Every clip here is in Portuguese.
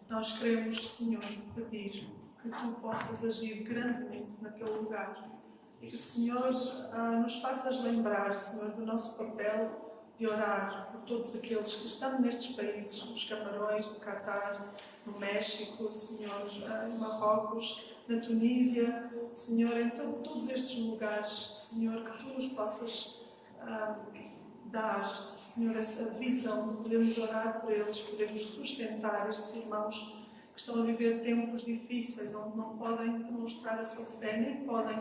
Nós queremos, Senhor, te pedir que tu possas agir grandemente naquele lugar. E que, Senhor, nos faças lembrar, Senhor, do nosso papel de orar por todos aqueles que estão nestes países, nos Camarões, no Catar, no México, Senhor, em Marrocos, na Tunísia, Senhor, em todos estes lugares, Senhor, que tu nos possas dar, Senhor, essa visão de podermos orar por eles, podermos sustentar estes irmãos que estão a viver tempos difíceis, onde não podem demonstrar a sua fé, nem podem,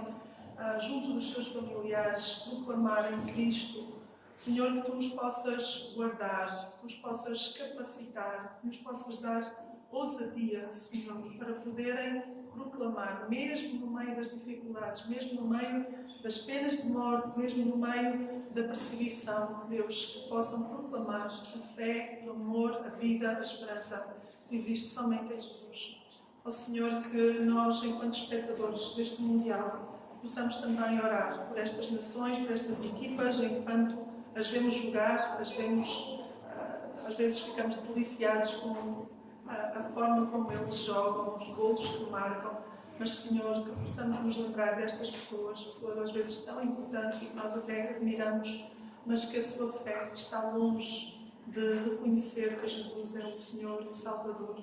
junto dos seus familiares, proclamar em Cristo. Senhor, que tu nos possas guardar, que nos possas capacitar, que nos possas dar ousadia, Senhor, para poderem proclamar, mesmo no meio das dificuldades, mesmo no meio das penas de morte, mesmo no meio da perseguição, Deus, que possam proclamar a fé, o amor, a vida, a esperança que existe somente em Jesus. Ó Senhor, que nós, enquanto espectadores deste Mundial, possamos também orar por estas nações, por estas equipas, enquanto as vemos jogar, as vemos, às vezes ficamos deliciados com a forma como eles jogam, os golos que marcam, mas, Senhor, que possamos nos lembrar destas pessoas às vezes tão importantes e que nós até admiramos, mas que a sua fé está longe de reconhecer que Jesus é o Senhor, o Salvador.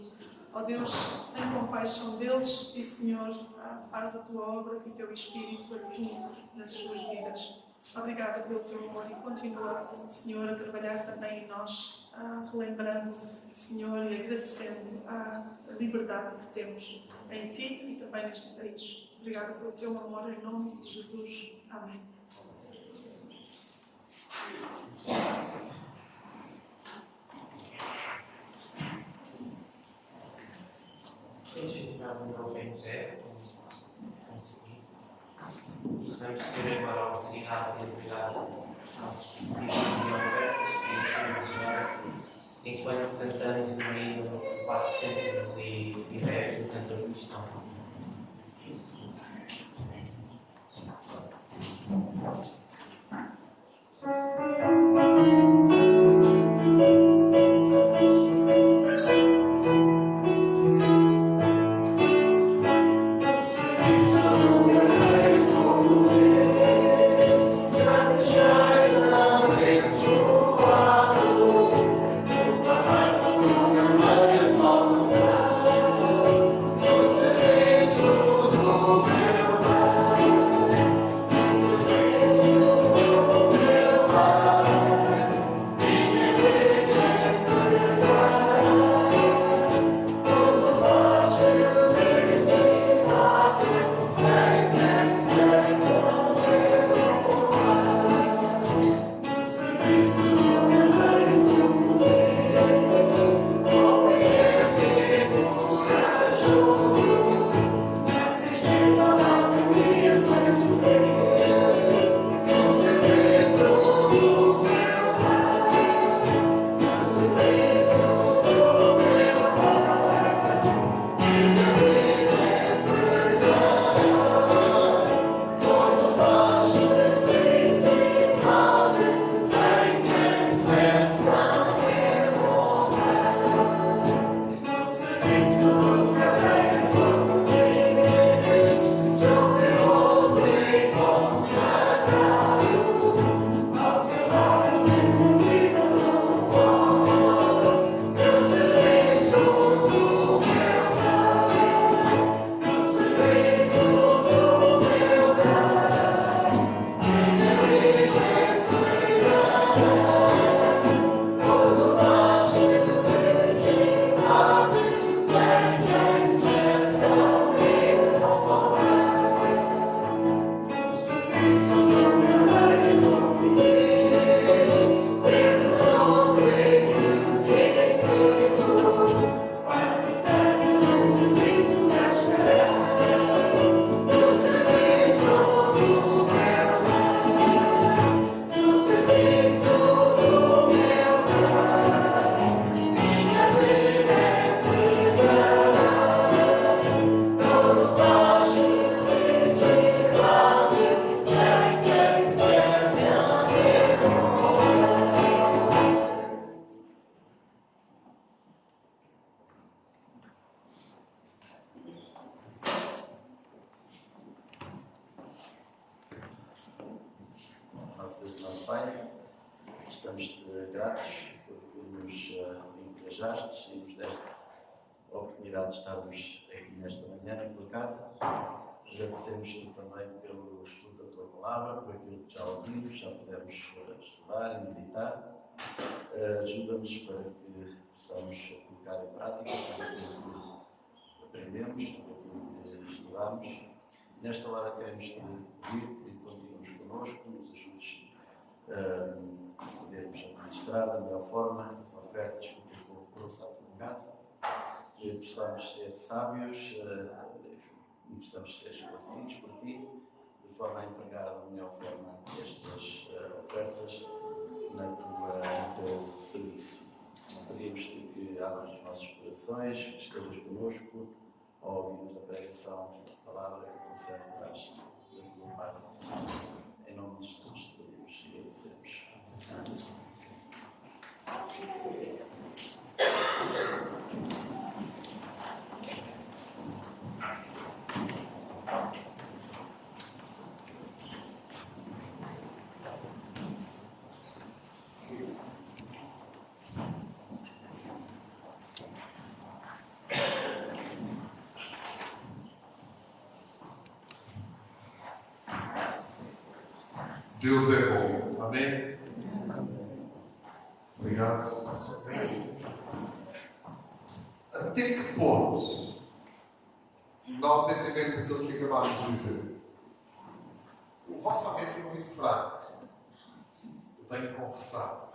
Ó Deus, tem compaixão deles e, Senhor, faz a tua obra, que o teu Espírito atue nas suas vidas. Obrigada pelo teu amor e continua, Senhor, a trabalhar também em nós, relembrando, Senhor, e agradecendo a liberdade que temos em Ti e também neste país. Obrigada pelo teu amor, em nome de Jesus. Amém. Vamos ao bem Zé, conseguir. E vamos ter agora a oportunidade de entregar os nossos pedidos e ofertas em cima da senhora, enquanto cantamos o hino 410 do cantor cristão. Você a oportunidade de estarmos aqui nesta manhã na tua casa. Agradecemos-te também pelo estudo da tua palavra, por aquilo que já ouvimos, já pudemos estudar e meditar. Ajuda-nos para que possamos colocar em prática tudo aquilo que aprendemos, tudo aquilo que estudamos. Nesta hora queremos te pedir que continues connosco, nos ajudes a podermos administrar da melhor forma as ofertas que o teu povo trouxe à tua casa, que possamos ser sábios e possamos ser esclarecidos por ti, de forma a empregar da melhor forma estas ofertas no teu serviço. Pedimos-te que abras os nossos corações, que estejas connosco ao ouvirmos a pregação da palavra que o Senhor traz da tua parte. Em nome de Jesus te pedimos e agradecemos. Amém. Deus é bom. Amém? Obrigado. Até que ponto nós entendemos aquilo que acabámos de dizer? O vosso amém foi muito fraco. Eu tenho que confessar.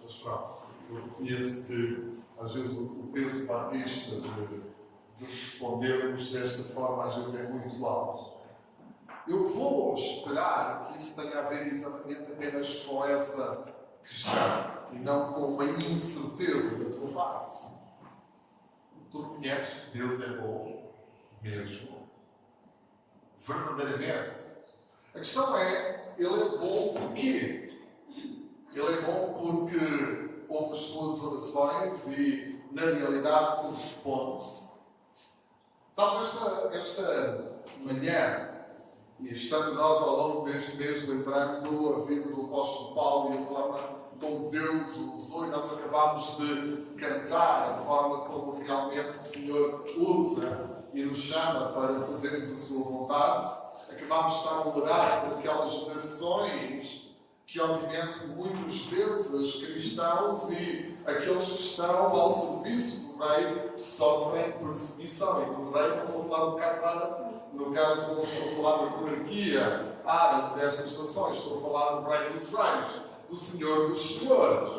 Mas pronto, eu reconheço que às vezes o peso batista de respondermos desta forma às vezes é muito alto. Eu vou esperar que isso tenha a ver exatamente apenas com essa questão e não com uma incerteza da tua parte. Tu reconheces que Deus é bom mesmo, verdadeiramente. A questão é, Ele é bom porquê? Ele é bom porque ouve as tuas orações e na realidade corresponde-se. Sabes, esta manhã, e estando nós ao longo deste mês lembrando a vida do apóstolo Paulo e a forma como Deus o usou, e nós acabámos de cantar a forma como realmente o Senhor usa e nos chama para fazermos a sua vontade, acabámos de estar a orar por aquelas nações que obviamente muitas vezes cristãos e aqueles que estão ao serviço do rei sofrem perseguição. E do rei não estou a falar do Qatar. No caso, não estou a falar da monarquia árabe dessas nações, estou a falar do Rei dos Reis, do Senhor dos Senhores.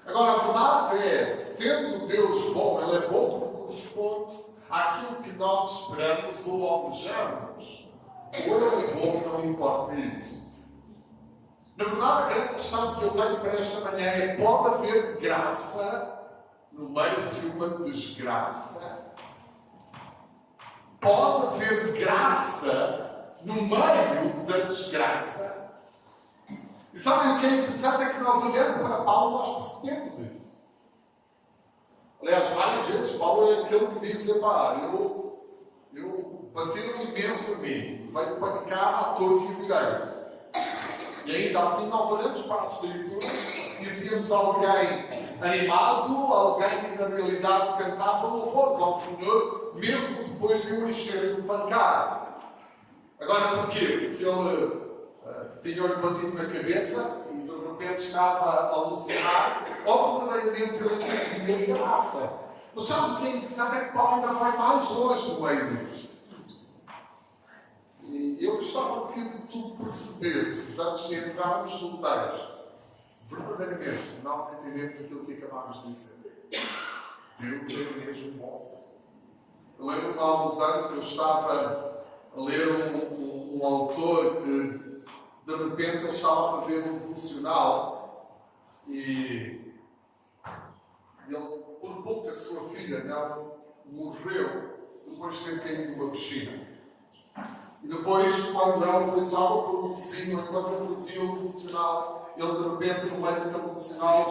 Agora, a verdade é, sendo Deus bom, Ele é bom porque corresponde àquilo que nós esperamos ou almejamos. Ou Ele é bom, não importa isso. Na verdade, a grande questão que eu tenho para esta manhã é: pode haver graça no meio de uma desgraça? Pode haver graça no meio da desgraça? E sabem o que é interessante? É que nós olhando para Paulo, nós percebemos isso. Aliás, várias vezes Paulo é aquele que diz: eu bateram imenso a mim, veio para cá à torre e direito. E ainda assim nós olhamos para as Escrituras e vemos alguém animado, alguém que na realidade cantava louvores ao Senhor, mesmo depois de um encher de pancada. Agora porquê? Porque ele tinha-lhe batido na cabeça e de repente estava a alucinar, ou verdadeiramente ele tinha graça. Mas sabes o que é interessante? É que Paulo ainda vai mais longe no êxito. E eu gostava que tu percebesses, antes de entrarmos no texto, verdadeiramente nós entendemos aquilo que acabámos de dizer. Deus é mesmo bom. Eu lembro-me há uns anos eu estava a ler um autor que de repente ele estava a fazer um devocional e ele, por pouco a sua filha não morreu depois de ter caído numa piscina. E depois, quando não foi salvo por um vizinho, enquanto ele fazia o devocional, ele de repente, no meio daquele devocional,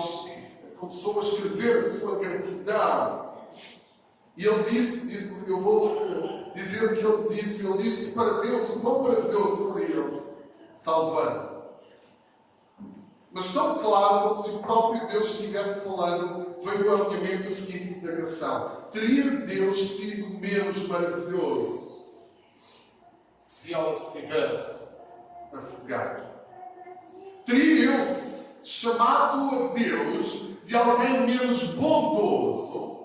começou a escrever a sua gratidão. E ele disse, eu vou dizer o que ele disse que para Deus o quão maravilhoso foi ele, salvando. Mas tão claro como se o próprio Deus estivesse falando veio à minha mente a seguinte indagação: teria Deus sido menos maravilhoso se ela se tivesse afogado? Teria eu chamado a Deus de alguém menos bondoso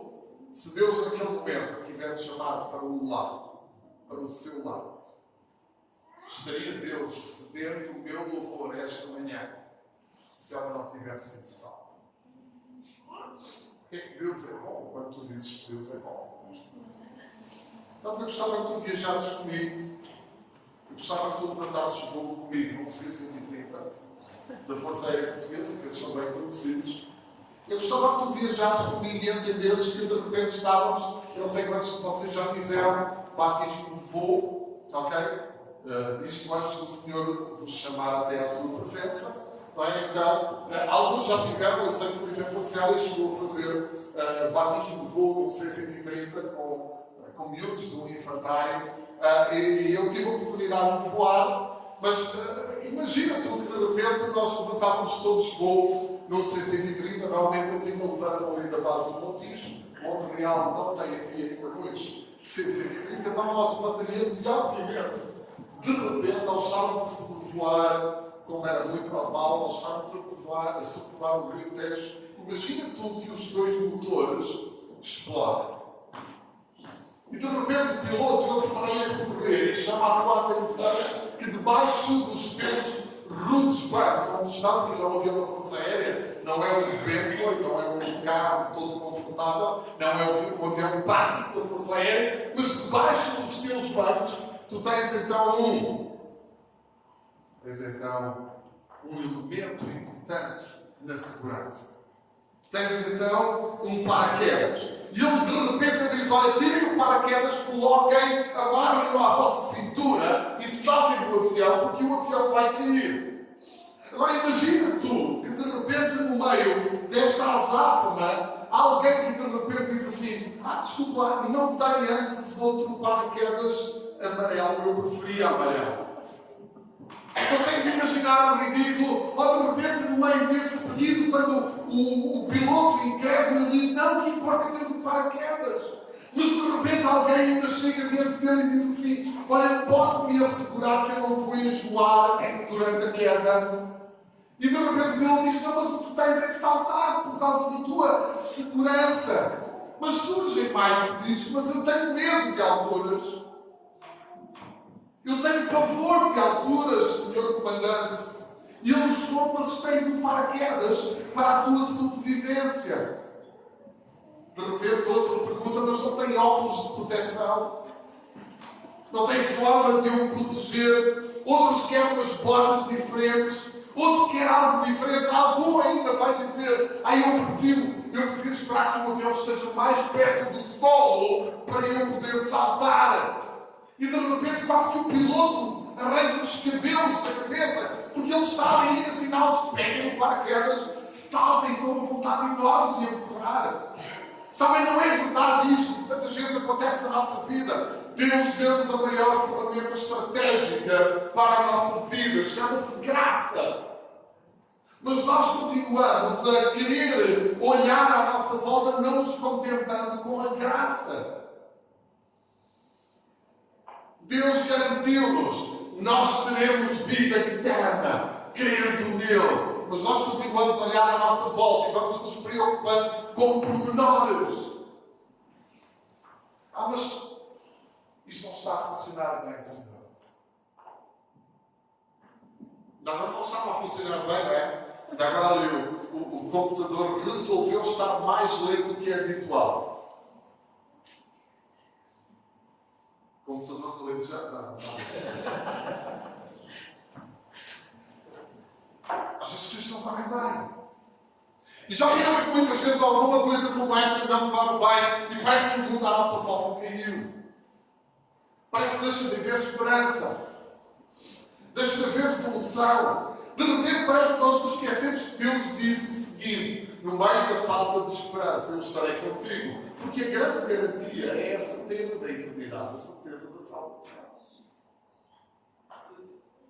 se Deus naquele momento a tivesse chamado para o lado, para o seu lado? Estaria Deus recebendo o meu louvor esta manhã se ela não tivesse sido salva? Porque é que Deus é bom quando tu dizes que Deus é bom? Então eu gostava que tu viajasses comigo. Eu gostava que tu levantasses voo comigo no C-130 da Força Aérea Portuguesa, que eles são bem conhecidos. Eu gostava que tu viajasses comigo e entendesses que de repente estávamos, eu não sei quantos de vocês já fizeram batismo de voo, ok? Isto antes do Senhor vos chamar até à sua presença. Bem, então, alguns já tiveram, eu sei que, por exemplo, a Célia chegou a fazer batismo de voo no C-130 com miúdos do infantário, e eu tive a oportunidade de voar, mas imagina tu que de repente nós levantávamos todos voo no C-130, normalmente eles ainda levantam ali da base do Montijo. Montreal não tem aqui ainda muitos C-130, então nós levantaríamos e, obviamente, de repente, nós estávamos a sobrevoar, como era muito normal, nós estávamos a sobrevoar o Rio Tejo. Imagina tu que os dois motores explodem. E de repente o piloto ele sai a correr e chama a tua atenção que debaixo dos teus rudes bancos, onde estás aqui no avião da Força Aérea, não é um Bentley, não é um carro todo confortável, não é um avião prático da Força Aérea, mas debaixo dos teus bancos tu tens então um elemento importante na segurança. Tens então um paraquedas. E ele de repente diz: olha, tirem o paraquedas, coloquem, amarrem-no à vossa cintura e saltem do avião, porque o avião vai cair. Agora imagina tu que de repente no meio desta azáfama há alguém que de repente diz assim: desculpa lá, não tem antes outro paraquedas amarelo, eu preferia amarelo. Vocês imaginaram o ridículo? Ou de repente, no meio desse pedido, quando o piloto incrédulo diz: não, o que importa é teres um paraquedas. Mas de repente alguém ainda chega diante dele e diz assim: olha, pode-me assegurar que eu não vou enjoar durante a queda? E de repente o piloto diz: não, mas o que tu tens é que saltar por causa da tua segurança. Mas surgem mais pedidos: mas eu tenho medo de alturas. Eu tenho pavor de alturas, Senhor Comandante. E ele responde: mas tens um paraquedas para a tua sobrevivência. De repente outro pergunta: mas não tem óculos de proteção? Não tem forma de eu me proteger? Outros querem umas botas diferentes. Outro quer algo diferente. Algum ainda vai dizer: eu prefiro esperar que o avião esteja mais perto do solo para eu poder saltar. E de repente quase que o piloto arranca os cabelos da cabeça, porque ele está ali a ensiná-los: peguem o paraquedas, saltem com uma vontade enorme de empurrar. Sabem, não é verdade isto que tantas vezes acontece na nossa vida. Deus deu-nos a maior ferramenta estratégica para a nossa vida, chama-se graça. Mas nós continuamos a querer olhar à nossa volta, não nos contentando com a graça. Deus garantiu-nos: nós teremos vida eterna, crendo nele. Mas nós continuamos a olhar à nossa volta e vamos nos preocupando com pormenores. Mas isto não está a funcionar bem, Senhor. Não estava a funcionar bem, não é? Agora ali o computador resolveu estar mais lento do que é habitual. Computadores alentejanos, não. Às vezes que isto não vai bem. E já viram que muitas vezes alguma coisa como esta não vai bem e parece que o mundo à nossa volta caiu. Parece que deixa de haver esperança. Deixa de haver solução. De repente parece que nós nos esquecemos que Deus disse o seguinte: no meio da falta de esperança eu estarei contigo. Porque a grande garantia é a certeza da eternidade, a certeza da salvação.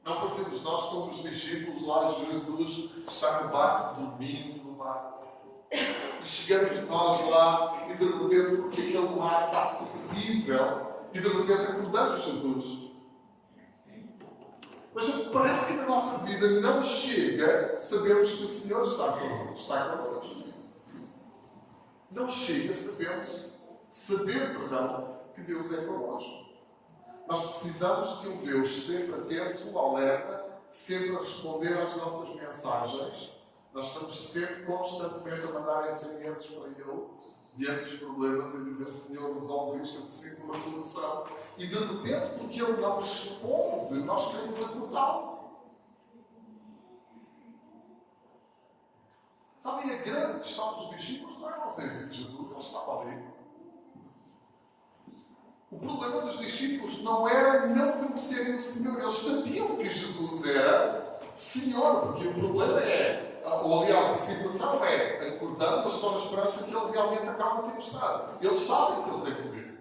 Não parecemos nós como os discípulos lá, Jesus está no barco, dormindo no barco. E chegamos nós lá e de repente, porque aquele mar está terrível, e de repente acordamos Jesus. Mas parece que na nossa vida não chega sabermos que o Senhor está connosco. Não chega saber, que Deus é connosco. Nós precisamos de um Deus sempre atento, alerta, sempre a responder às nossas mensagens. Nós estamos sempre, constantemente, a mandar SMS para Ele, diante dos problemas, a dizer: Senhor, resolve isto, eu preciso de uma solução. E de repente, porque Ele não responde, nós queremos acordá-lo. Sabem, a grande questão dos discípulos não é a ausência de Jesus, Ele estava ali. O problema dos discípulos não era não conhecerem o Senhor, eles sabiam que Jesus era Senhor, porque o problema ou aliás, a situação acordando, eles estão na esperança que Ele realmente acalme a tempestade. Eles sabem que Ele tem poder.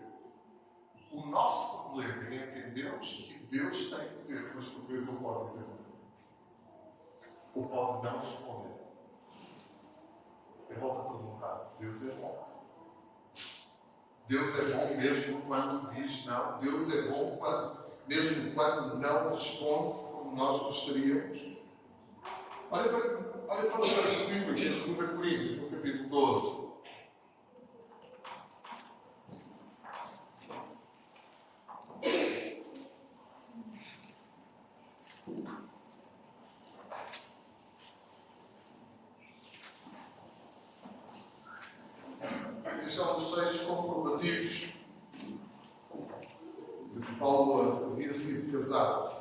O nosso problema é entendermos que Deus tem poder, mas por vezes Ele pode dizer não. Ou pode não responder. Eu volto a perguntar: Deus é bom? Deus é bom mesmo quando diz não? Deus é bom mesmo quando não responde como nós gostaríamos? Olha para o verso bíblico em 2 Coríntios, no capítulo 12. Estes são os 6 comprovativos de que Paulo havia sido casado.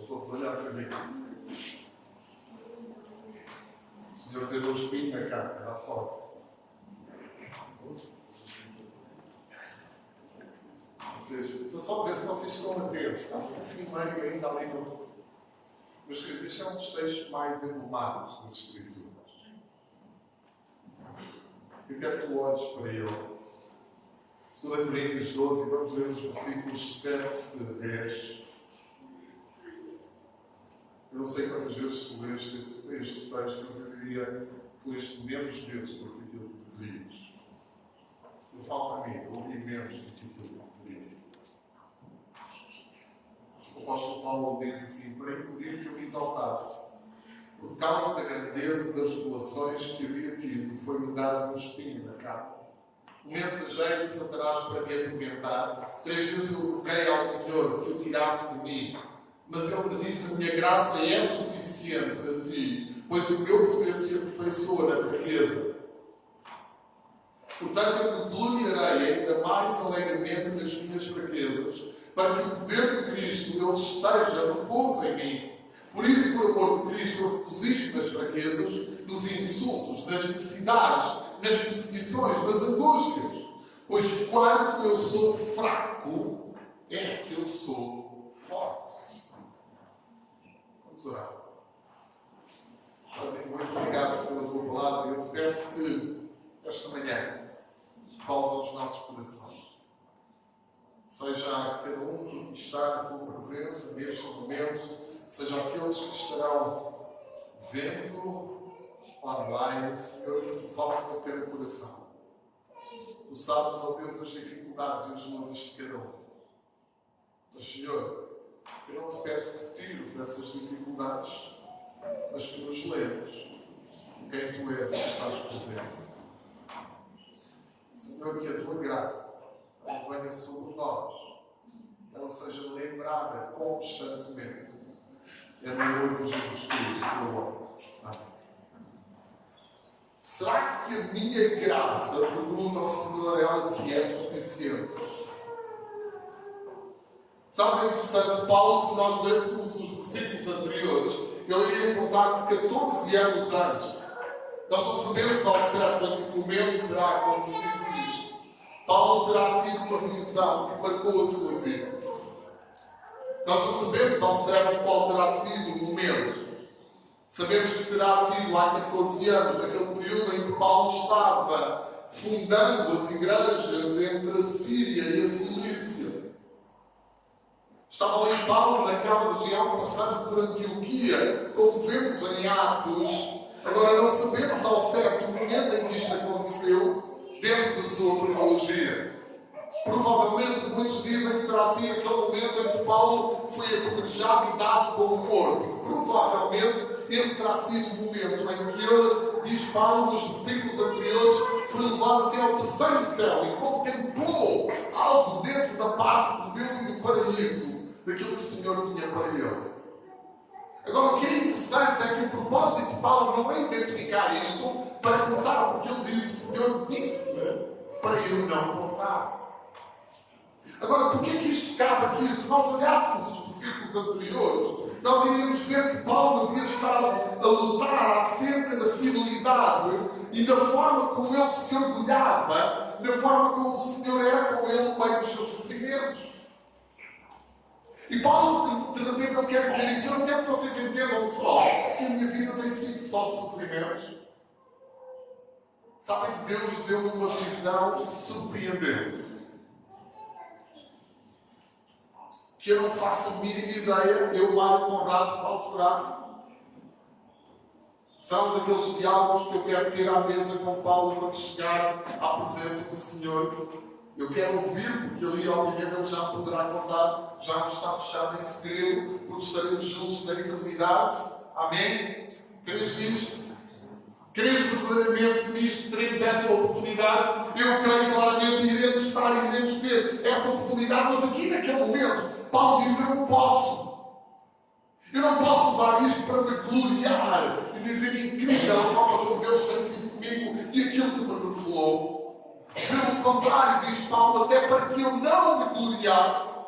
Todos a olhar para mim. O Senhor deu um espinho na cara, dá sorte. Estou só a ver se vocês estão atentos. Está assim meio ainda ali no. Meus queridos, este é um dos textos mais emblemáticos das Escrituras. Eu quero que tu olhes para ele. 2 Coríntios 12, e vamos ler os versículos 7 a 10. Eu não sei quantas vezes tu leste este texto, mas eu diria que leste menos vezes do que aquilo que deverias. Eu falo para mim, eu li menos do que aquilo que deveria. O apóstolo Paulo diz assim: para impedir que eu me exaltasse, por causa da grandeza das revelações que havia tido, foi-me dado um espinho na carne. Um mensageiro de Satanás para me atormentar. 3 vezes eu roguei ao Senhor que o tirasse de mim. Mas Ele me disse: a minha graça é suficiente a ti, pois o meu poder se aperfeiçoa na fraqueza. Portanto, eu me gloriarei ainda mais alegremente nas minhas fraquezas, para que o poder de Cristo Ele esteja, repousa em mim. Por isso, por amor de Cristo, eu regozijo nas fraquezas, nos insultos, nas necessidades, nas perseguições, nas angústias. Pois quando eu sou fraco, é que eu sou forte. Vamos orar. Pai, muito obrigado pela tua palavra. Eu te peço que esta manhã fales aos nossos corações. Seja cada um que está na tua presença neste momento, seja aqueles que estarão vendo online, Senhor, que tu fales a cada coração. Tu sabes, ó Deus, as dificuldades e as lutas de cada um. Mas, Senhor, eu não te peço que tires essas dificuldades, mas que nos lembres de quem tu és e que estás presente. Senhor, que a tua graça venha sobre nós, que ela seja lembrada constantemente. É no nome de Jesus Cristo, pelo amor. Amém. Será que a minha graça, pergunta ao Senhor, ela te é suficiente? Sabes, é interessante, Paulo, se nós lêssemos os versículos anteriores, ele iria contar que 14 anos antes. Nós não sabemos ao certo em que momento terá acontecido isto. Paulo terá tido uma visão que marcou a sua vida. Nós não sabemos ao certo qual terá sido o momento. Sabemos que terá sido há 14 anos, naquele período em que Paulo estava fundando as igrejas entre a Síria e a Cilícia. Estava ali Paulo naquela região, passando por Antioquia, como vemos em Atos. Agora não sabemos ao certo o momento em que isto aconteceu, dentro da sua cronologia. Provavelmente muitos dizem que terá sido aquele momento em que Paulo foi apedrejado e dado como morto. Provavelmente esse terá sido o momento em que ele, diz Paulo nos versículos anteriores, foi levado até ao terceiro céu e contemplou algo dentro da parte de Deus e do paraíso, daquilo que o Senhor tinha para ele. Agora, o que é interessante é que o propósito de Paulo não é identificar isto para contar, porque ele diz: o Senhor disse-me para eu não contar. Agora, porquê que isto cabe aqui? Se nós olhássemos os versículos anteriores, nós iríamos ver que Paulo havia estado a lutar acerca da fidelidade e da forma como ele se orgulhava, da forma como o Senhor era com ele no meio dos seus sofrimentos. E Paulo, de repente, ele quer dizer isso. Eu não quero que vocês entendam só que a minha vida tem sido só de sofrimentos. Sabem que Deus deu-me uma visão surpreendente, que eu não faço a mínima ideia. Eu, Mário Conrado, qual será? São daqueles diálogos que eu quero ter à mesa com Paulo quando chegar à presença do Senhor. Eu quero ouvir, porque ali, obviamente, ele já me poderá contar, já não está fechado em segredo, porque estaremos juntos na eternidade. Amém? Crês nisto? Crês verdadeiramente nisto? Teremos essa oportunidade? Eu creio claramente, iremos estar e iremos ter essa oportunidade, mas aqui naquele momento, Paulo diz: eu não posso. Eu não posso usar isto para me gloriar e dizer incrível a forma como Deus tem sido comigo e aquilo que me revelou. Pelo contrário, diz Paulo, até para que eu não me gloriasse.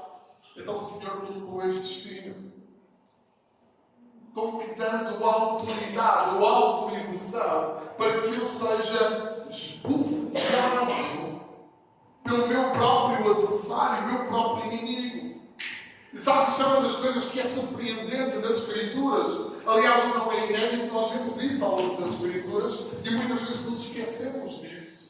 Então o Senhor colocou este destino. Com que tanto autoridade ou autorização para que eu seja esbofeteado pelo meu próprio adversário, meu próprio inimigo. E sabes, isso é uma das coisas que é surpreendente nas Escrituras. Aliás, não é inédito, nós vemos isso ao longo das Escrituras e muitas vezes nos esquecemos disso.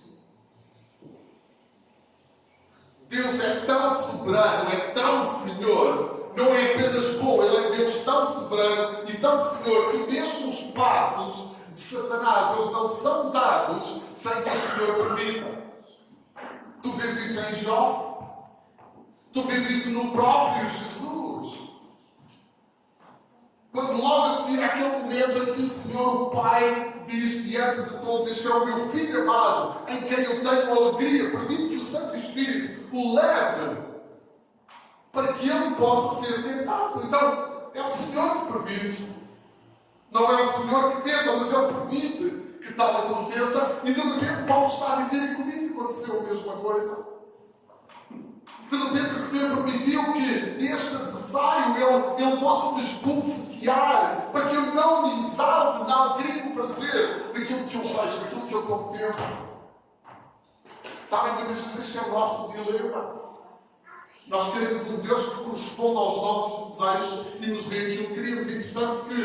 Deus é tão soberano, é tão Senhor, não é apenas bom, Ele é Deus tão soberano e tão Senhor que mesmo os passos de Satanás, eles não são dados sem que o Senhor permita. Tu vês isso em Jó? Tu vês isso no próprio Jesus. Quando logo a seguir àquele momento em que o Senhor, o Pai, diz diante de todos: este é o meu Filho amado, em quem eu tenho alegria, permite que o Santo Espírito o leve para que ele possa ser tentado. Então, é o Senhor que permite. Não é o Senhor que tenta, mas Ele permite que tal aconteça. E de repente Paulo está a dizer: e comigo aconteceu a mesma coisa. De repente o Senhor permitiu que este adversário ele possa me esbofetear, para que eu não me exalte na alegria e no prazer daquilo que eu vejo, daquilo que eu contemplo. Sabem, muitas vezes este é o nosso dilema. Nós queremos um Deus que corresponda aos nossos desejos e nos dê aquilo que queremos. É interessante que,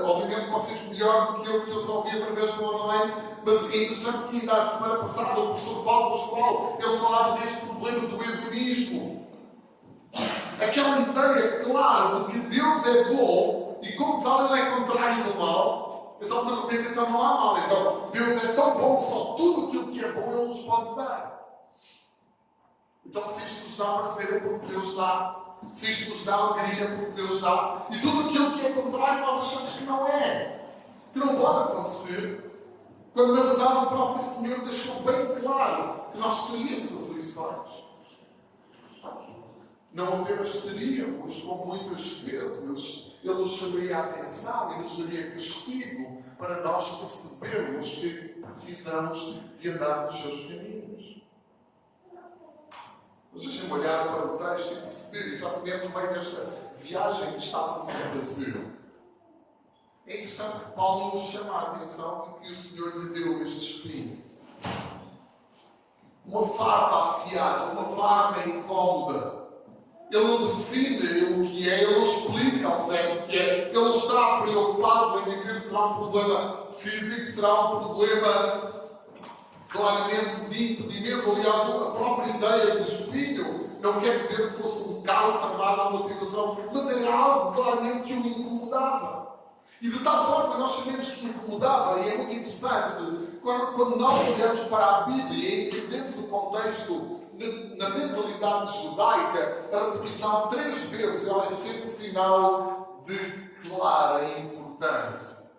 obviamente, vocês melhor do que eu só ouvi através do online, mas é interessante que ainda a semana passada o professor Paulo Pascoal, ele falava deste problema do hedonismo. Aquela ideia clara de que Deus é bom e, como tal, Ele é contrário do mal. Então, de repente, então não há mal. Então, Deus é tão bom que só tudo aquilo que é bom Ele nos pode dar. Então, se isto nos dá prazer é porque Deus dá. Se isto nos dá alegria é porque Deus dá. E tudo aquilo que é contrário nós achamos que não é. Que não pode acontecer. Quando, na verdade, o próprio Senhor deixou bem claro que nós teríamos aflições. Não apenas teríamos, como muitas vezes Ele nos chamaria a atenção e nos daria castigo para nós percebermos que precisamos de andar nos seus caminhos. Mas deixem-me olhar para o texto e perceber exatamente no meio desta viagem que estávamos a fazer. É interessante que Paulo nos chama a atenção e que o Senhor lhe deu este espinho. Uma farpa afiada, uma farpa incómoda. Ele não define o que é, ele não explica ao certo o que é. Ele não está preocupado em dizer se será um problema físico, será um problema claramente de impedimento. Aliás, a própria ideia do espinho Não quer dizer que fosse um calo tramado a uma situação, mas era algo claramente que o incomodava. E de tal forma nós sabemos que incomodava, e é muito interessante, quando nós olhamos para a Bíblia e entendemos o contexto na mentalidade judaica, a repetição 3 vezes é sempre sinal de clara importância,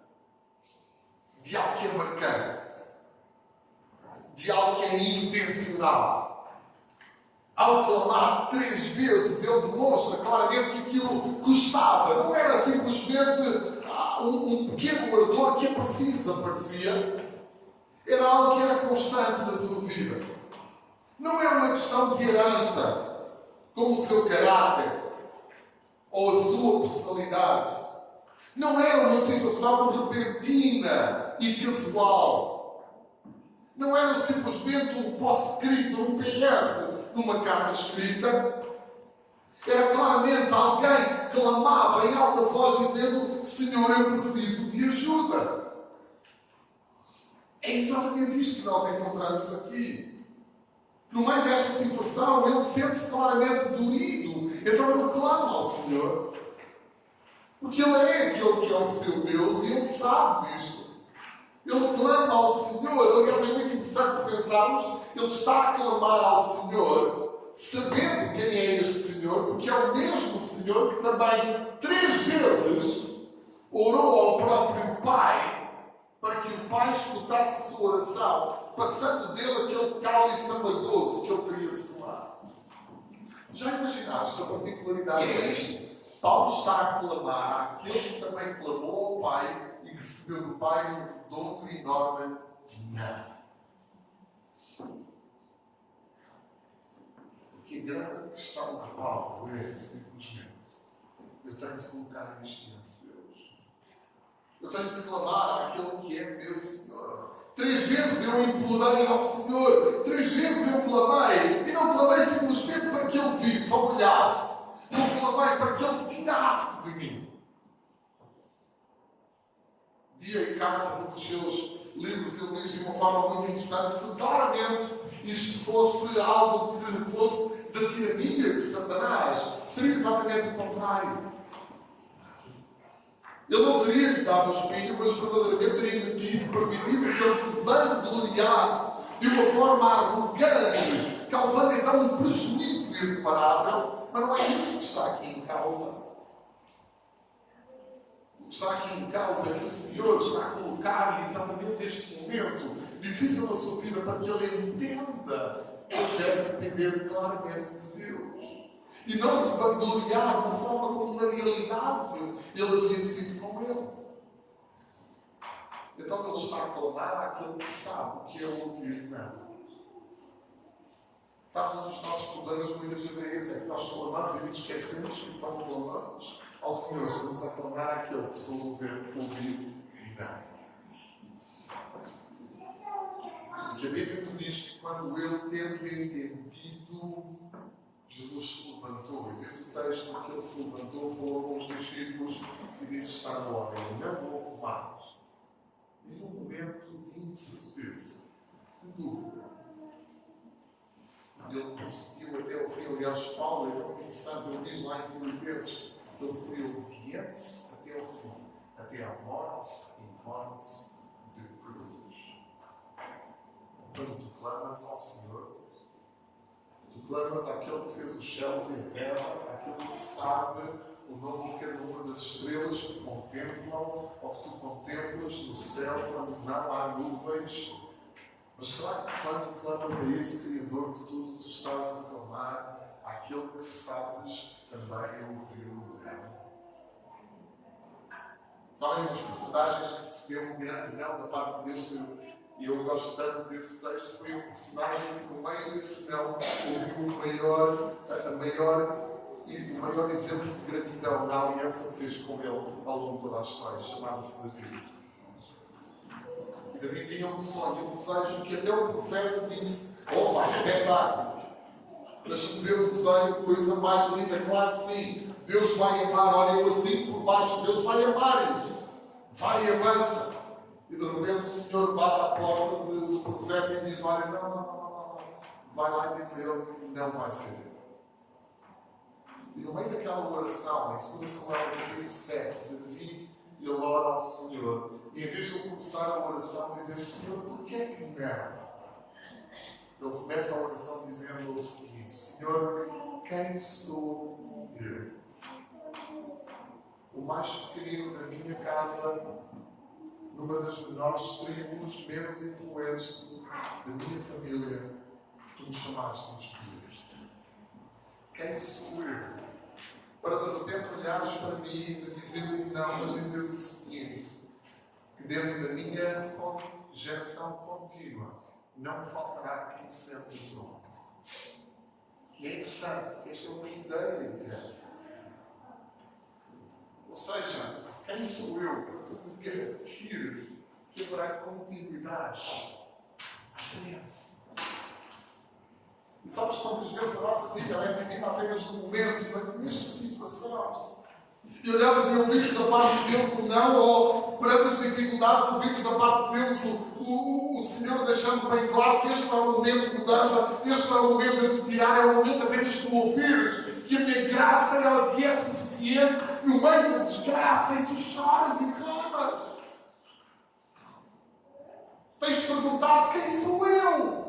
de algo que é marcante, de algo que é intencional. Ao clamar 3 vezes, ele demonstra claramente que aquilo custava. Não era simplesmente um pequeno ardor que aparecia e desaparecia. Era algo que era constante na sua vida. Não é uma questão de herança, como o seu caráter ou a sua personalidade. Não é uma situação repentina e casual. Não era simplesmente um post-script, um PS numa carta escrita. Era claramente alguém que clamava em alta voz dizendo: Senhor, eu preciso de ajuda. É exatamente isto que nós encontramos aqui. No meio desta situação, ele sente-se claramente doído. Então ele clama ao Senhor. Porque ele é aquele que é o seu Deus e ele sabe disto. Ele clama ao Senhor. Aliás, é muito interessante pensarmos, ele está a clamar ao Senhor, sabendo quem é este Senhor, porque é o mesmo Senhor que também 3 vezes orou ao próprio Pai, para que o Pai escutasse a sua oração, passando dele aquele cálice amargoso que ele teria de tomar. Já imaginaste a particularidade disto? Paulo está a clamar àquele que também clamou ao Pai e que recebeu do Pai um redondo e enorme não. Porque a grande questão de Paulo é simplesmente: eu tenho de colocar isto diante de Deus. Eu tenho de clamar àquele que é meu Senhor. 3 vezes eu implorei ao Senhor. 3 vezes eu clamei. E não clamei simplesmente para que Ele visse ou olhasse. Eu clamei para que Ele tirasse de mim. Dia em casa, num dos seus livros, ele diz de uma forma muito interessante: se claramente isto fosse algo que fosse da tirania de Satanás, seria exatamente o contrário. Ele não teria lhe dado o espinho, mas verdadeiramente teria permitido que ele se vangloriasse de uma forma arrogante, causando então um prejuízo irreparável. Mas não é isso que está aqui em causa. O que está aqui em causa é que o Senhor está a colocar exatamente este momento difícil na sua vida para que ele entenda que ele deve depender claramente de Deus. E não se vangloriar da forma como na realidade ele havia sido com ele. Então ele está a clamar àquele que sabe o que é ouvir não. Sabes, um dos nossos problemas muitas vezes é esse: é que nós clamamos e esquecemos que quando clamamos ao Senhor estamos a clamar àquele que soube ouvir não. Porque a Bíblia diz que quando ele tendo entendido, Jesus se levantou. E diz o texto que ele se levantou, falou com os discípulos e disse: está na hora, não houve mais. E num momento de incerteza, de dúvida, ele conseguiu até o fim. Aliás, Paulo é tão interessante, ele diz lá em Filipenses que ele foi obediente até o fim, até à morte e morte de cruz. Quando tu clamas ao Senhor, tu clamas àquele que fez os céus e a terra, àquele que sabe o nome de cada uma das estrelas que contemplam ou que tu contemplas no céu quando não há nuvens. Mas será que quando clamas a esse Criador de tudo, tu estás a clamar àquele que sabes que também ouviu o não? Sabem, um dos personagens que recebeu um grande não da parte de Deus, e eu gosto tanto desse texto, foi um personagem que no meio desse não ouviu o maior exemplo de gratidão na aliança que fez com ele ao longo de toda a história. Chamava-se Davi. Davi tinha um sonho, um desejo que até o profeta disse: oh, há espetáculos. Deixa-me ver o desenho, coisa mais linda. Claro que sim, Deus vai amar. Olha, eu assim por baixo, Deus vai amar isto. Vai e avança. E de repente o Senhor bate à porta do profeta e diz: olha, não. Vai lá e diz a ele que não vai ser. E no meio daquela oração, em 2 Samuel capítulo 7, Davi ele ora ao Senhor. E em vez de ele começar a oração dizendo: Senhor, porquê é que não? Ele começa a oração dizendo o seguinte: Senhor, quem sou eu? O mais pequenino da minha casa, numa das menores tribos, menos influentes da minha família, tu me chamaste e me escolheste. Quem sou eu? Para de repente olhares para mim e dizeres não, mas dizeres o seguinte: que dentro da minha geração contínua não faltará quem sente o trono. E é interessante, porque esta é uma ideia interna. Ou seja, quem sou eu para tu me garantires que haverá continuidade à frente? E sabes quantas vezes a nossa vida é vivida apenas no momento, nesta situação? E olhamos e ouvimos da parte de Deus o não, ou perante as dificuldades ouvimos da parte de Deus o Senhor deixando bem claro que este não é o momento de mudança, este não é o momento de te tirar, é o momento apenas de tu ouvires que a minha graça ela te é suficiente no meio da desgraça e tu choras e clamas. Tens perguntado: quem sou eu?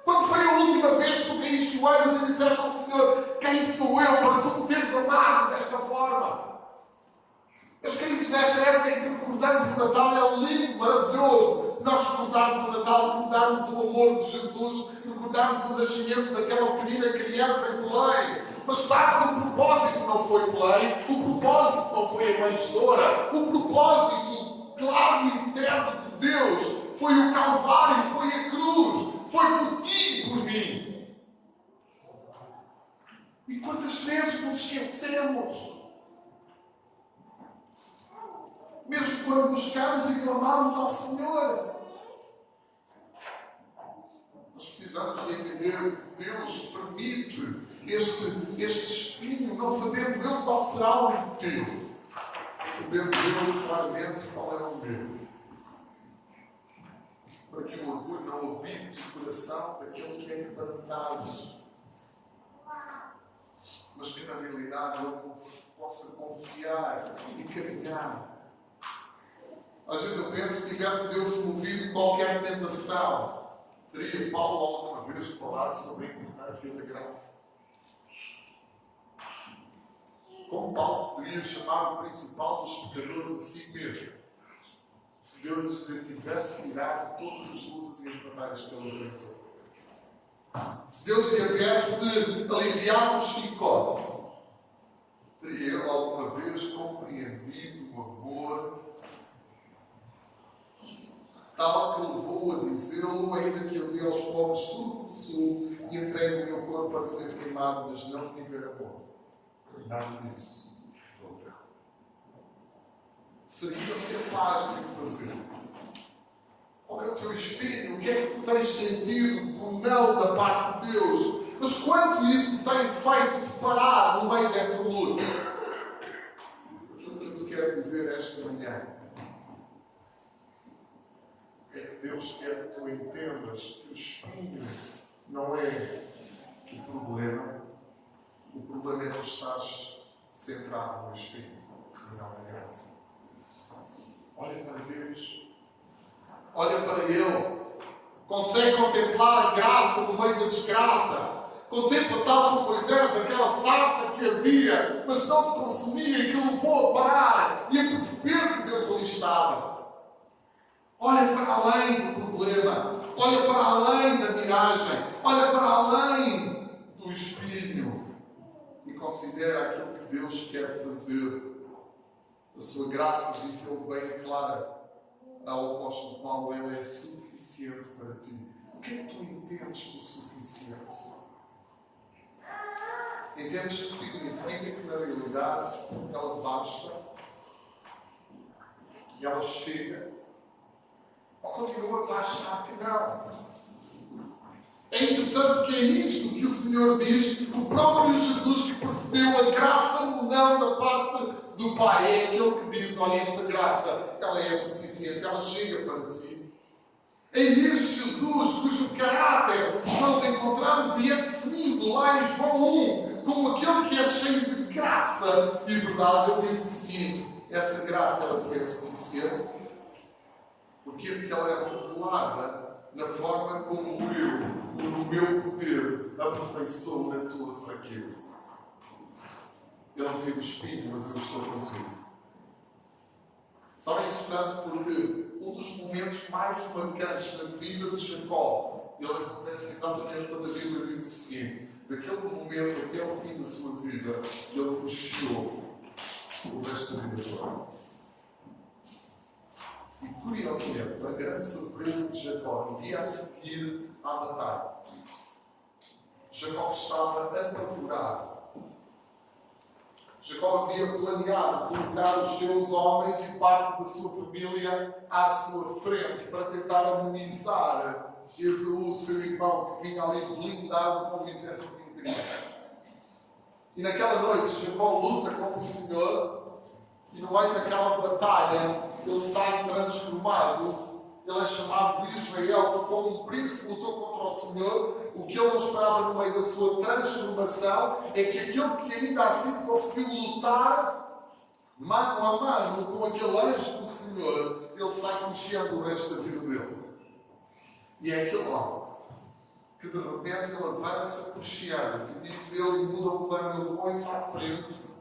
Quando foi a última vez que tu caíste joelhos e disseste ao Senhor: quem sou eu para tu me teres amado desta forma? Meus queridos, nesta época em que recordamos o Natal, é lindo, maravilhoso. Nós recordarmos o Natal, recordarmos o amor de Jesus, recordarmos o nascimento daquela pequenina criança em Belém. Mas sabes, o propósito não foi Belém, o propósito não foi a manjedoura, o propósito claro e eterno de Deus foi o Calvário, foi a cruz. Foi por ti e por mim. E quantas vezes nos esquecemos? Mesmo quando buscamos e clamamos ao Senhor. Nós precisamos de entender que Deus permite este espinho, não sabendo eu qual será o teu, sabendo eu claramente qual é o meu. Para que o orgulho não habite o coração daquele que é quebrantado, mas que na realidade ele possa confiar e caminhar. Às vezes eu penso que se tivesse Deus movido qualquer tentação, teria Paulo alguma vez falado sobre a importância da graça. Como Paulo poderia chamar o principal dos pecadores a si mesmo, se Deus lhe tivesse tirado todas as lutas e as batalhas que ele enfrentou? Se Deus lhe houvesse aliviado o chicote, teria ele alguma vez compreendido o amor tal que levou a dizê-lo: ainda que eu dê aos pobres tudo que sou e entregue o meu corpo para ser queimado, mas não tiver amor, nada disso vou dar. Seria capaz de o fazer? Qual é o teu espírito? O que é que tu tens sentido por não da parte de Deus? Mas quanto isso tem feito-te parar no meio dessa luta? Aquilo que eu te quero dizer esta manhã é que Deus quer que tu entendas que o espinho não é o problema. O problema é que tu estás centrado no espinho e não na graça. Olha para Deus. Olha para Ele. Consegue contemplar a graça no meio da desgraça. Contempla tal como Moisés, aquela sarça que ardia, mas não se consumia e que o levou a parar e a perceber que Deus ali estava. Olha para além do problema. Olha para além da miragem. Olha para além do espinho. E considera aquilo que Deus quer fazer. A sua graça, disse ele bem clara ao apóstolo Paulo, ele é suficiente para ti. O que é que tu entendes por suficiência? Entendes que significa que na realidade ela basta e ela chega? Ou continuas a achar que não? É interessante que é isto que o Senhor diz, o próprio Jesus que percebeu a graça no não da parte do Pai, é aquele que diz: olha, esta graça, ela é suficiente, ela chega para ti. É este Jesus, cujo caráter nós encontramos e é definido lá em João 1, como aquele que é cheio de graça e verdade. Ele diz o seguinte: essa graça ela é suficiente. Porquê? Porque ela é revelada na forma como no meu poder, aperfeiçoo na tua fraqueza. Eu não tenho espinho, mas eu estou contigo. Sabe, é interessante porque um dos momentos mais marcantes na vida de Jacó, ele acontece exatamente quando a Bíblia diz o seguinte: daquele momento até ao fim da sua vida, ele puxou o resto da vida toda. E curiosamente, para a grande surpresa de Jacó, no dia a seguir à batalha, Jacó estava apavorado. Jacó havia planeado colocar os seus homens e parte da sua família à sua frente para tentar amenizar Esaú, seu irmão, que vinha ali blindado com um exército incrível. E naquela noite, Jacó luta com o Senhor e no meio daquela batalha ele sai transformado. Ele é chamado de Israel, porque como um príncipe lutou contra o Senhor, o que ele não esperava no meio da sua transformação é que aquele que ainda assim conseguiu lutar mano a mano com aquele anjo do Senhor, ele sai conhecendo o resto da vida dele. E é aquele homem que de repente ele avança cocheando, que diz ele e muda o plano, ele põe-se à frente,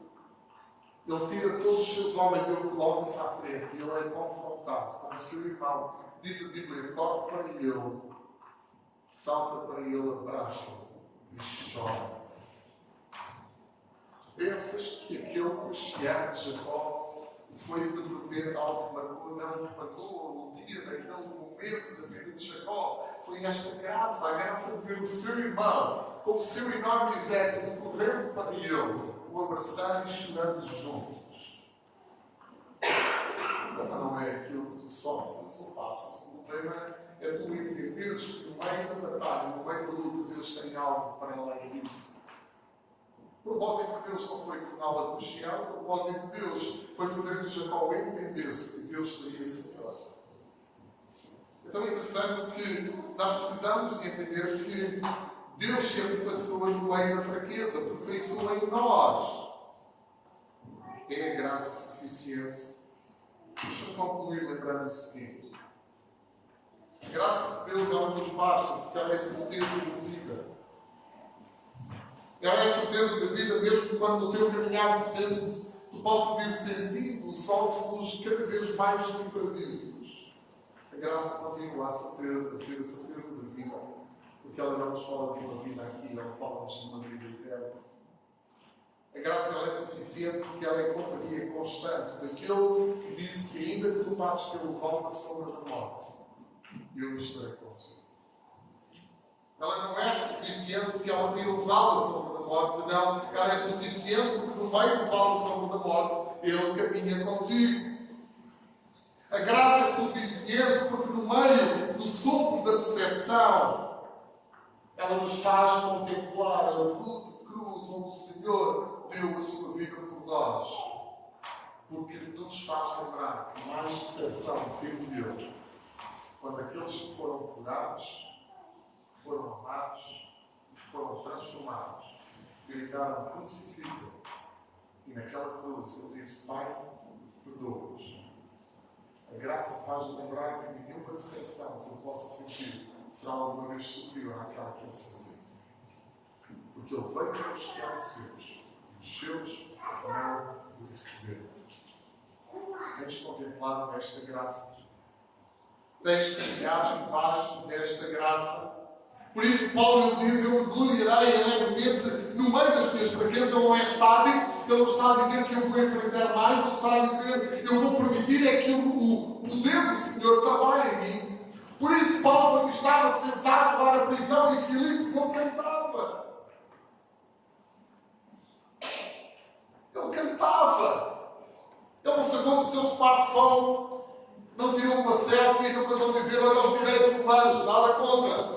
ele tira todos os seus homens e ele coloca-se à frente e ele é confrontado com o seu irmão. Diz a Bíblia: corre para ele, salta para ele, abraça e chora. Pensas que aquele cocheante de Jacó foi de repente algo que marcou? Não, que marcou o dia, naquele momento da vida de Jacó. Foi esta graça, a graça de ver o seu irmão, com o seu enorme exército, correndo para ele, o abraçar e chorando juntos. O problema não é aquilo que tu sofres ou passas. O problema é tu entenderes que no meio da batalha, no meio da luta, Deus tem algo para além disso. O propósito de Deus não foi torná-la cocheada, o propósito de Deus foi fazer que Jacó entendesse que Deus seria Senhor. É tão interessante que nós precisamos de entender que Deus se aperfeiçoa no meio da fraqueza, aperfeiçoa em nós. É a graça suficiente. Deixa eu concluir lembrando o seguinte: a graça de Deus ela nos basta porque ela é certeza de vida. Ela é certeza de vida mesmo quando no teu caminhar tu possas ir sentindo o sol surge cada vez mais quebradiços. A graça continua a ser a certeza da vida, porque ela não nos fala de uma vida aqui, ela fala-nos de uma vida eterna. A graça ela é suficiente porque ela é a companhia constante daquele que disse que ainda que tu passes pelo vale da sombra da morte, eu estarei contigo. Ela não é suficiente porque ela tem o vale da sombra da morte, não. Ela é suficiente porque no meio do vale da sombra da morte, ele caminha contigo. A graça é suficiente porque no meio do sopro da decepção, ela nos faz contemplar a cruz onde o Senhor deu a sua vida por nós. Porque nos faz lembrar que mais decepção teve Deus quando aqueles que foram curados, que foram amados, que foram transformados, gritaram crucifica. E naquela cruz ele disse: Pai, perdoa-os. A graça faz lembrar que nenhuma decepção que ele possa sentir será alguma vez superior àquela que ele sentiu. Porque ele veio para os que eram seus, e os seus não o receberam. Vamos contemplar esta graça. Tens caminhado debaixo desta graça. Por isso Paulo diz: eu me gloriarei alegremente no meio das minhas fraquezas. Ele não é sádico, ele não está a dizer que eu vou enfrentar mais, ele está a dizer eu vou permitir é que o poder do Senhor trabalhe em mim. Por isso Paulo, quando estava sentado lá na prisão em Filipos, ele cantava. Ele cantava. Ele não sacou do seu smartphone, não tirou uma selfie e não mandou dizer olha aos direitos humanos, nada contra.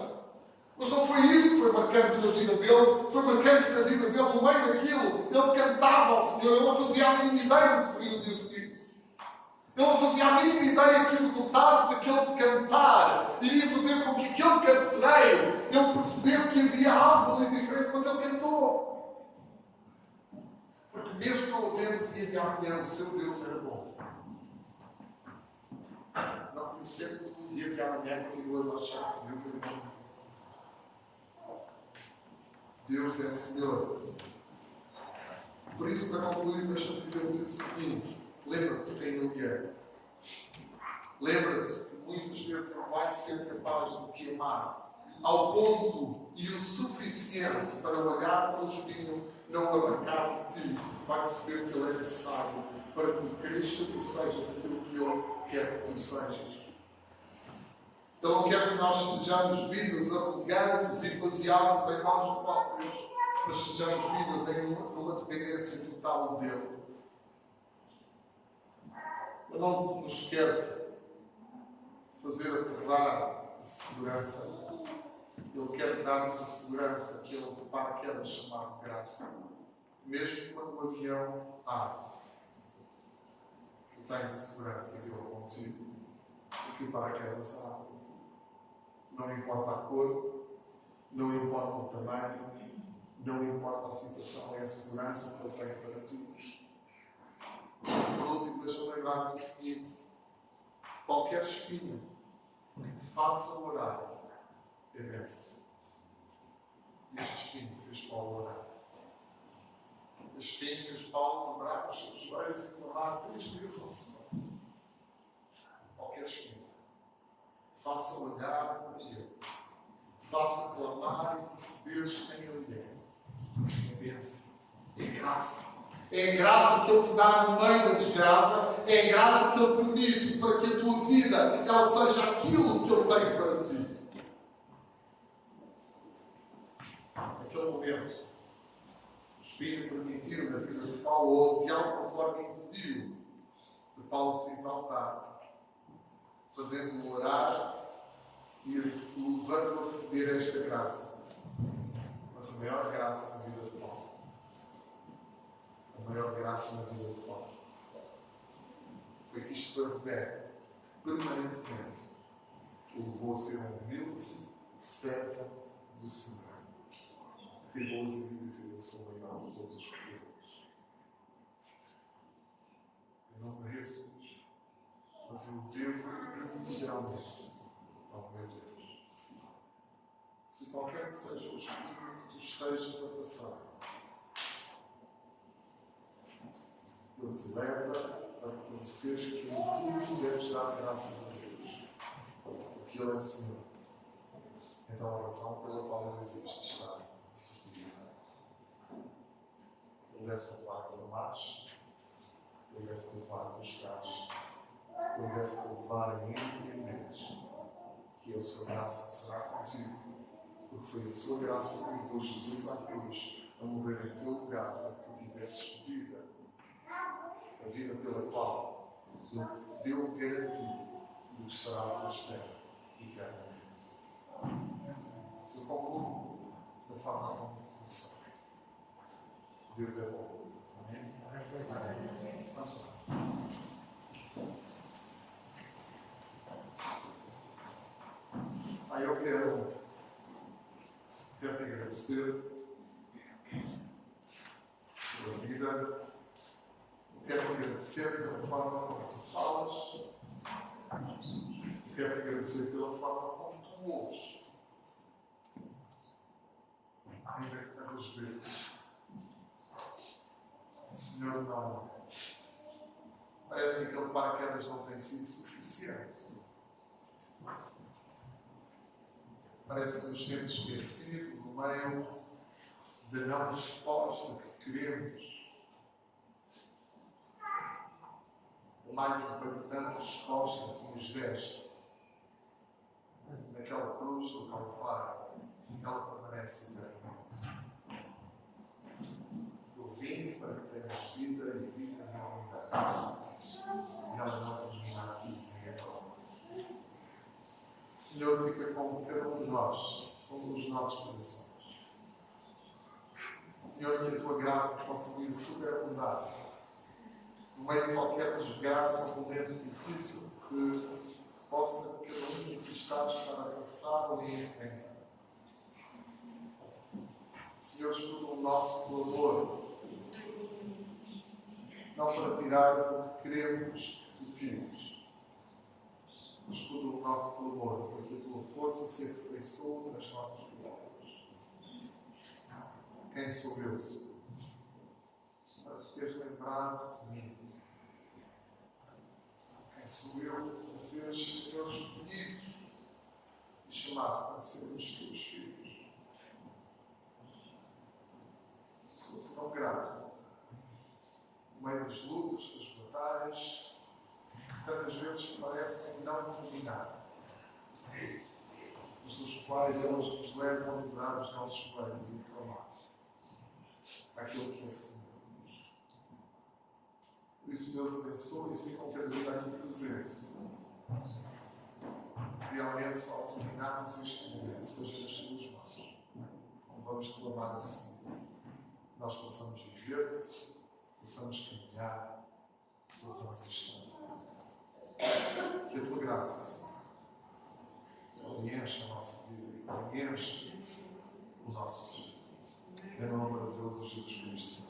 Mas não foi isso que foi marcante na vida dele. Foi marcante na vida dele, no meio daquilo. Ele cantava ao Senhor. Ele não fazia a mínima ideia do que seria o dia seguinte. Ele não fazia a mínima ideia que o resultado daquele cantar iria fazer com que aquele carcereiro ele percebesse que havia algo ali diferente, mas ele cantou. mesmo não havendo dia de amanhã, o seu Deus era bom. Não conhecendo o dia de amanhã, continuas a achar que Deus é bom. Deus é Senhor. Por isso, para concluir, deixa-me dizer-te o seguinte: lembra-te quem Ele é. Lembra-te que muitas vezes Ele vai ser capaz de te amar ao ponto e o suficiente para olhar para o espinho, não arrancar de ti. Vai perceber que Ele é necessário para que tu cresças e sejas aquilo que Ele quer que tu sejas. Ele não quer que nós sejamos vidas arrogantes e baseadas em nós próprios, mas sejamos vidas em uma dependência total dele. Ele não nos quer fazer aterrar a segurança. Ele quer dar-nos a segurança que Ele paraquedas chamado graça. Mesmo quando o avião arde, tu tens a segurança que Ele é contigo e que o paraquedas arde. Não importa a cor, não importa o tamanho, não importa a situação, é a segurança que Ele tem para ti. Mas por último, deixa-me lembrar-te o seguinte: qualquer espinho que te faça orar é bênção. E este espinho fez Paulo orar. Este espinho fez Paulo dobrar os seus joelhos e clamar 3 vezes ao Senhor. Qualquer espinho faça olhar para Ele, faça clamar e perceberes quem Ele é. É bênção. É graça. É a graça que Ele te dá no meio da desgraça. É a graça que Ele permite para que a tua vida ela seja aquilo que Ele tem para ti. Naquele momento, o Espírito permitiu na vida de Paulo, ou de alguma forma impediu de Paulo se exaltar, fazendo-o orar e levando a receber esta graça. Mas a maior graça na vida de Paulo, a maior graça na vida de Paulo, foi que isto se repete permanentemente. O levou a ser um humilde servo do Senhor. Teve ousadia de dizer: eu sou o maior de todos os pecadores. Eu não mereço, mas eu devo integralmente ao meu Deus. Se qualquer que seja o espinho que tu estejas a passar, Ele te leva a reconhecer que tu deves dar graças a Deus, porque Ele é Senhor. Então a razão pela qual Ele existe está certificada. Ele deve-te levar a clamares, Ele deve-te levar a buscares, Ele deve-te levar a entenderes que a sua graça será contigo, porque foi a sua graça que levou Jesus à cruz a morrer em teu lugar para que tu tivesses vida, a vida pela qual Ele deu garantia de que estará à tua espera eternamente. Eu concluo da forma como começou. Deus é bom. Amém? Vamos lá. Eu quero te agradecer pela vida. Eu quero te agradecer pela forma como tu falas. Eu quero te agradecer pela forma como tu ouves. Ainda que tantas vezes, Senhor, não. Parece que aquele paraquedas não tem sido suficiente. Parece que nos temos esquecido no meio da não resposta que queremos. A mais impactante resposta que nos deste naquela cruz do Calvário, ela permanece eternamente. Eu vim para que tenhas vida e vida em abundância. E ela não termina aqui, nem agora. Senhor, fica com cada um de nós, são os nossos corações. Senhor, que a tua graça possa vir superabundar no meio de qualquer desgraça ou momento difícil que possa cada um que está a passar ou em frente. Senhor, escuta o nosso clamor não para tirares o que queremos que tu tires, mas por o nosso clamor, para que a tua força se aperfeiçoe nas nossas vidas. Quem sou eu, Senhor? Para te teres lembrado de mim. Quem sou eu para teres, Senhor, escolhido e chamado para sermos teus filhos? Sou-te tão grato. No meio das lutas, das batalhas, tantas vezes parecem não terminar, mas dos quais elas nos levam a dobrar os nossos joelhos e clamar aquilo que é Senhor. Por isso, Deus abençoe e assim com cada dia aqui presente. Realmente, só ao terminarmos este momento, seja nas tuas mãos, como vamos clamar assim, nós possamos viver, possamos caminhar, possamos estar. Que a tua graça, Senhor, ela enche a nossa vida e ela enche o nosso ser. Em nome maravilhoso de Jesus Cristo.